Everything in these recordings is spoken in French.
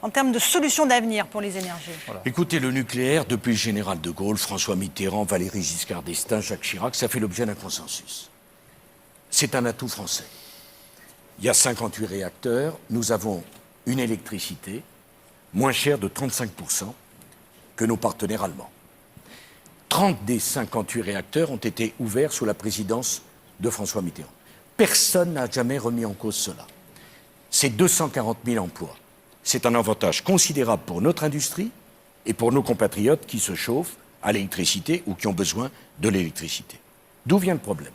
en termes de solutions d'avenir pour les énergies? Voilà. Écoutez, le nucléaire, depuis le général de Gaulle, François Mitterrand, Valéry Giscard d'Estaing, Jacques Chirac, ça fait l'objet d'un consensus. C'est un atout français. Il y a 58 réacteurs, nous avons une électricité moins chère de 35% que nos partenaires allemands. 30 des 58 réacteurs ont été ouverts sous la présidence de François Mitterrand. Personne n'a jamais remis en cause cela. C'est 240 000 emplois. C'est un avantage considérable pour notre industrie et pour nos compatriotes qui se chauffent à l'électricité ou qui ont besoin de l'électricité. D'où vient le problème?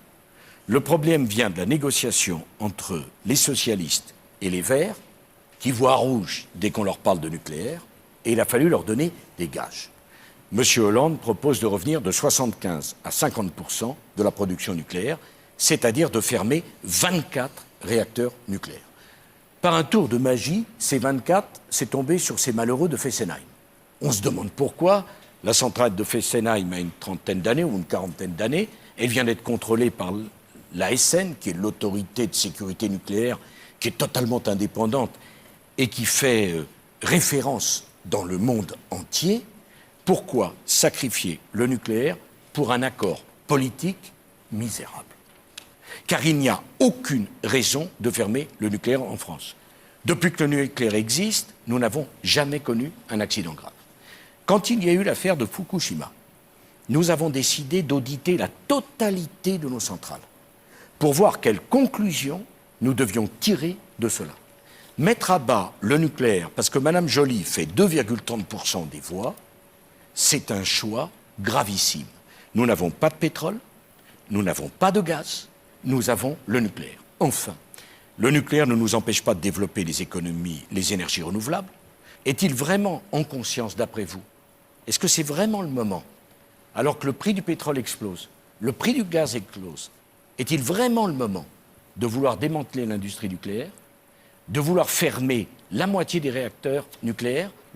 Le problème vient de la négociation entre les socialistes et les Verts, qui voient rouge dès qu'on leur parle de nucléaire, et il a fallu leur donner des gages. M. Hollande propose de revenir de 75 à 50% de la production nucléaire, c'est-à-dire de fermer 24 réacteurs nucléaires. Par un tour de magie, ces 24, c'est tombé sur ces malheureux de Fessenheim. On se demande pourquoi. La centrale de Fessenheim a une trentaine d'années ou une quarantaine d'années. Elle vient d'être contrôlée par l'ASN, qui est l'autorité de sécurité nucléaire, qui est totalement indépendante et qui fait référence dans le monde entier. Pourquoi sacrifier le nucléaire pour un accord politique misérable? Car il n'y a aucune raison de fermer le nucléaire en France. Depuis que le nucléaire existe, nous n'avons jamais connu un accident grave. Quand il y a eu l'affaire de Fukushima, nous avons décidé d'auditer la totalité de nos centrales pour voir quelles conclusions nous devions tirer de cela. Mettre à bas le nucléaire, parce que Mme Joly fait 2,30% des voix, c'est un choix gravissime. Nous n'avons pas de pétrole, nous n'avons pas de gaz, nous avons le nucléaire. Enfin, le nucléaire ne nous empêche pas de développer les économies, les énergies renouvelables. Est-il vraiment en conscience, d'après vous? Est-ce que c'est vraiment le moment, alors que le prix du pétrole explose, le prix du gaz explose, est-il vraiment le moment de vouloir démanteler l'industrie nucléaire, de vouloir fermer la moitié des réacteurs nucléaires